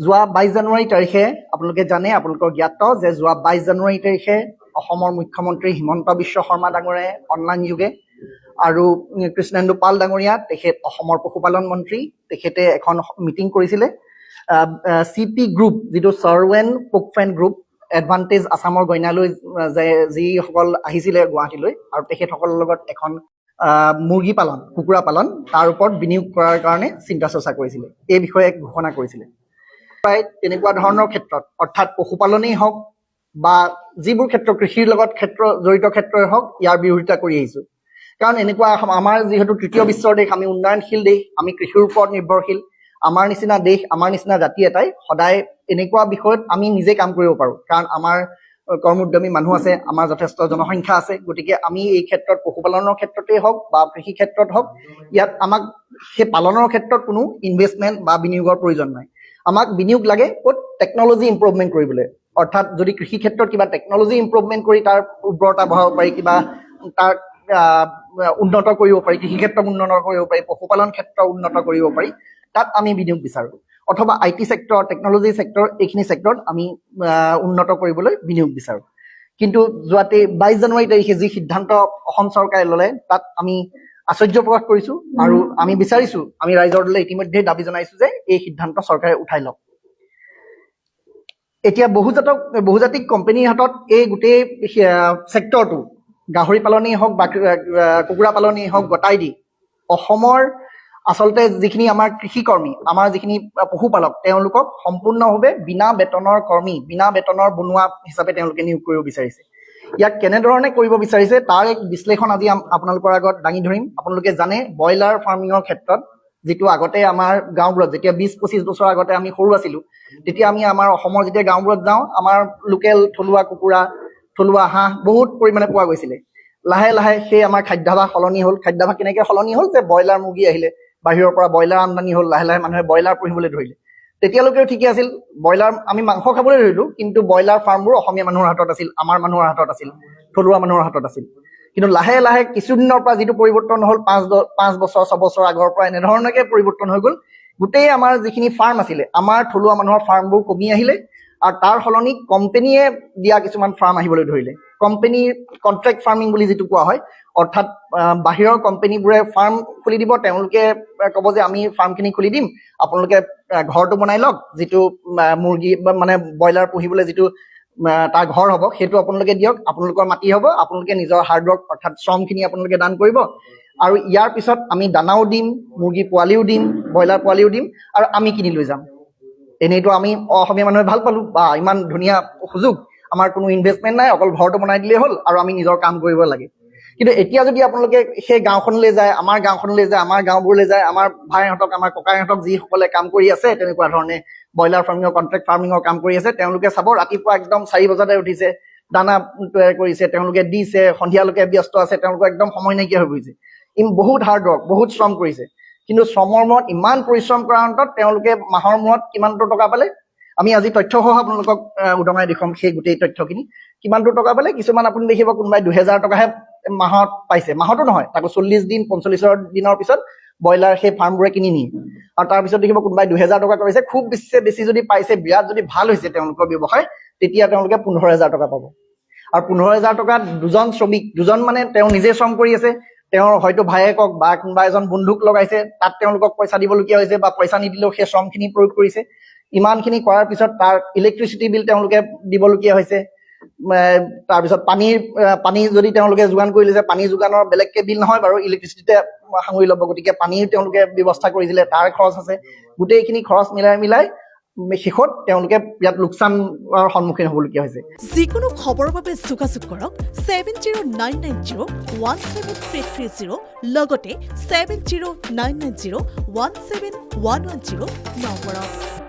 যোৱা 22 জানুৱাৰী তাৰিখে আপোনালোকে জানে, আপোনালোকৰ জ্ঞাত যে যোৱা 22 জানুৱাৰী তাৰিখে অসমৰ মুখ্যমন্ত্ৰী হিমন্ত বিশ্ব শৰ্মা ডাঙৰে অনলাইন যোগে আৰু কৃষ্ণেন্দু পাল ডাঙৰীয়া তেখেত অসমৰ পশুপালন মন্ত্ৰী তেখেতে এখন মিটিং কৰিছিলে। CP গ্ৰুপ যিটো চাৰ্ভেন পোকফেন গ্ৰুপ এডভান্টেজ আছামৰ গইনালৈ যিসকল আহিছিলে গুৱাহাটীলৈ আৰু তেখেতসকলৰ লগত এখন মুৰ্গী পালন কুকুৰা পালন তাৰ ওপৰত বিনিয়োগ কৰাৰ কাৰণে চিন্তা চৰ্চা কৰিছিলে, এই বিষয়ে এক ঘোষণা কৰিছিলে। প্ৰায় তেনেকুৱা ধৰণৰ ক্ষেত্ৰত অৰ্থাৎ পশুপালনেই হওক বা যিবোৰ ক্ষেত্ৰ কৃষিৰ লগত জড়িত ক্ষেত্ৰই হওক ইয়াৰ বিৰোধিতা কৰি আহিছোঁ। কাৰণ এনেকুৱা আমাৰ যিহেতু তৃতীয় বিশ্বৰ দেশ, আমি উন্নয়নশীল দেশ, আমি কৃষিৰ ওপৰত নিৰ্ভৰশীল, আমাৰ নিচিনা দেশ আমাৰ নিচিনা জাতি এটাই সদায় এনেকুৱা বিষয়ত আমি নিজে কাম কৰিব পাৰোঁ। কাৰণ আমাৰ কৰ্মোদ্যমী মানুহ আছে, আমাৰ যথেষ্ট জনসংখ্যা আছে, গতিকে আমি এই ক্ষেত্ৰত পশুপালনৰ ক্ষেত্ৰতেই হওক বা কৃষি ক্ষেত্ৰত হওক ইয়াত আমাক সেই পালনৰ ক্ষেত্ৰত কোনো ইনভেষ্টমেণ্ট বা বিনিয়োগৰ প্ৰয়োজন নাই। আমাক বিনিয়োগ লাগে ক'ত টেকন'লজি ইম্প্ৰুভমেণ্ট কৰিবলৈ, অৰ্থাৎ যদি কৃষি ক্ষেত্ৰত কিবা টেকন'লজি ইম্প্ৰুভমেণ্ট কৰি তাৰ উৰ্বৰতা বঢ়াব পাৰি, কিবা তাৰ উন্নত কৰিব পাৰি, কৃষি ক্ষেত্ৰত উন্নত কৰিব পাৰি, পশুপালন ক্ষেত্ৰ উন্নত কৰিব পাৰি, তাত আমি বিনিয়োগ বিচাৰোঁ। অথবা IT চেক্টৰ, টেকন'লজি চেক্টৰ, এইখিনি চেক্টৰত আমি উন্নত কৰিবলৈ বিনিয়োগ বিচাৰোঁ। কিন্তু যোৱা 22 জানুৱাৰী তাৰিখে যি সিদ্ধান্ত অসম চৰকাৰে ল'লে তাত আমি আশ্চৰ্য প্ৰকাশ কৰিছোঁ আৰু আমি বিচাৰিছোঁ, আমি ৰাইজৰ দলে ইতিমধ্যে দাবী জনাইছোঁ যে এই সিদ্ধান্ত চৰকাৰে উঠাই লওক। এতিয়া বহুজাতিক কোম্পানীৰ হাতত এই গোটেই চেক্টৰটো গাহৰি পালনেই হওক বা কুকুৰা পালনেই হওক গতাই দি অসমৰ আচলতে যিখিনি আমাৰ কৃষিকৰ্মী, আমাৰ যিখিনি পশুপালক তেওঁলোকক সম্পূৰ্ণভাৱে বিনা বেতনৰ কৰ্মী, বিনা বেতনৰ বনুৱা হিচাপে তেওঁলোকে নিয়োগ কৰিব বিচাৰিছে। ইয়াক কেনেধৰণে কৰিব বিচাৰিছে তাৰ এক বিশ্লেষণ আজি আপোনালোকৰ আগত দাঙি ধৰিম। আপোনালোকে জানে ব্ৰইলাৰ ফাৰ্মিঙৰ ক্ষেত্ৰত যিটো আগতে আমাৰ গাঁওবোৰত যেতিয়া 20-25 বছৰ আগতে আমি সৰু আছিলোঁ, তেতিয়া আমি আমাৰ অসমৰ যেতিয়া গাঁওবোৰত যাওঁ আমাৰ লোকেল থলুৱা কুকুৰা, থলুৱা হাঁহ বহুত পৰিমাণে পোৱা গৈছিলে। লাহে লাহে সেই আমাৰ খাদ্যাভাস সলনি হ'ল। খাদ্যাভাস কেনেকৈ সলনি হ'ল যে ব্ৰইলাৰ মুৰ্গী আহিলে, বাহিৰৰ পৰা ব্ৰইলাৰ আমদানি হ'ল, লাহে লাহে মানুহে ব্ৰইলাৰ পুহিবলৈ ধৰিলে। তেতিয়ালৈকেও ঠিকে আছিল, ব্ৰইলাৰ আমি মাংস খাবলৈ ধৰিলোঁ, কিন্তু ব্ৰইলাৰ ফাৰ্মবোৰ অসমীয়া মানুহৰ হাতত আছিল, আমাৰ মানুহৰ হাতত আছিল, থলুৱা মানুহৰ হাতত আছিল। কিন্তু লাহে লাহে কিছুদিনৰ পৰা যিটো পৰিৱৰ্তন হ'ল 5 বছৰ 6 বছৰ আগৰ পৰা এনেধৰণকে পৰিৱৰ্তন হৈ গ'ল। গোটেই আমাৰ যিখিনি ফাৰ্ম আছিলে, আমাৰ থলুৱা মানুহৰ ফাৰ্মবোৰ কমি আহিলে আৰু তাৰ সলনি কোম্পেনীয়ে দিয়া কিছুমান ফাৰ্ম আহিবলৈ ধৰিলে। কোম্পেনীৰ কণ্ট্ৰেক্ট ফাৰ্মিং বুলি যিটো কোৱা হয়, অৰ্থাৎ বাহিৰৰ কোম্পেনীবোৰে ফাৰ্ম খুলি দিব, তেওঁলোকে ক'ব যে আমি ফাৰ্মখিনি খুলি দিম, আপোনালোকে ঘৰটো বনাই লওক, যিটো মুৰ্গী মানে ব্ৰইলাৰ পুহিবলৈ যিটো তাৰ ঘৰ হ'ব সেইটো আপোনালোকে দিয়ক, আপোনালোকৰ মাটি হ'ব, আপোনালোকে নিজৰ হাৰ্ডৱৰ্ক অৰ্থাৎ শ্ৰমখিনি আপোনালোকে দান কৰিব আৰু ইয়াৰ পিছত আমি দানাও দিম, মুৰ্গী পোৱালিও দিম, ব্ৰইলাৰ পোৱালিও দিম আৰু আমি কিনি লৈ যাম। এনেইতো আমি অসমীয়া মানুহে ভাল পালোঁ, বা ইমান ধুনীয়া সুযোগ, আমাৰ কোনো ইনভেষ্টমেণ্ট নাই, অকল ঘৰটো বনাই দিলেই হ'ল আৰু আমি নিজৰ কাম কৰিব লাগে। কিন্তু এতিয়া যদি আপোনালোকে সেই গাঁওখনলৈ যায়, আমাৰ গাঁওখনলৈ যায়, আমাৰ গাঁওবোৰলৈ যায়, আমাৰ ভাইহঁতক, আমাৰ ককাইহঁতক যিসকলে কাম কৰি আছে তেনেকুৱা ধৰণে ব্ৰইলাৰ ফাৰ্মিঙৰ কণ্ট্ৰেক্ট ফাৰ্মিঙৰ কাম কৰি আছে, তেওঁলোকে চাব ৰাতিপুৱা একদম 4 বজাতে উঠিছে, দানা তৈয়াৰ কৰিছে, তেওঁলোকে দিছে, সন্ধিয়ালৈকে ব্যস্ত আছে, তেওঁলোকৰ একদম সময় নাইকিয়া হৈ পৰিছে। বহুত হাৰ্ডৱৰ্ক, বহুত শ্ৰম কৰিছে, কিন্তু শ্ৰমৰ মূৰত ইমান পৰিশ্ৰম কৰাৰ অন্তত তেওঁলোকে মাহৰ মূৰত কিমানটো টকা পালে, আমি আজি তথ্যসহ আপোনালোকক উদঙাই দেখুৱাম সেই গোটেই তথ্যখিনি। কিমানটো টকা পালে, কিছুমান আপুনি দেখিব কোনোবাই 2000 টকাহে মাহত পাইছে, মাহতো নহয়, তাকো 40 দিন 45 দিনৰ পিছত ব্ৰইলাৰ সেই ফাৰ্মবোৰে কিনি নিয়ে আৰু তাৰপিছত দেখিব কোনোবাই 2000 টকা কৰিছে, খুব বেছি যদি পাইছে, বিৰাট যদি ভাল হৈছে তেওঁলোকৰ ব্যৱসায়, তেতিয়া তেওঁলোকে 15000 টকা পাব। আৰু 15000 টকাত দুজন শ্ৰমিক, দুজন মানে তেওঁ নিজে শ্ৰম কৰি আছে, তেওঁৰ হয়তো ভায়েকক বা কোনোবা এজন বন্ধুক লগাইছে, তাত তেওঁলোকক পইচা দিবলগীয়া হৈছে বা পইচা নিদিলেও সেই শ্ৰমখিনি প্ৰয়োগ কৰিছে। ইমানখিনি কৰাৰ পিছত তাৰ ইলেক্ট্ৰিচিটি বিল তেওঁলোকে দিবলগীয়া হৈছে, তাৰপিছত পানী যদি তেওঁলোকে যোগান কৰি লৈছে, পানী যোগানৰ বেলেগকৈ বিল নহয় বাৰু, ইলেক্ট্ৰিচিটিতে সাঙুৰি ল'ব, গতিকে পানীৰ তেওঁলোকে ব্যৱস্থা কৰিছিলে, তাৰ খৰচ আছে। গোটেইখিনি খৰচ মিলাই শেষত তেওঁলোকে ইয়াত লোকচানৰ সন্মুখীন হ'বলগীয়া হৈছে। যিকোনো খবৰৰ বাবে যোগাযোগ কৰক 7099017330 লগতে 7099017110 নম্বৰত।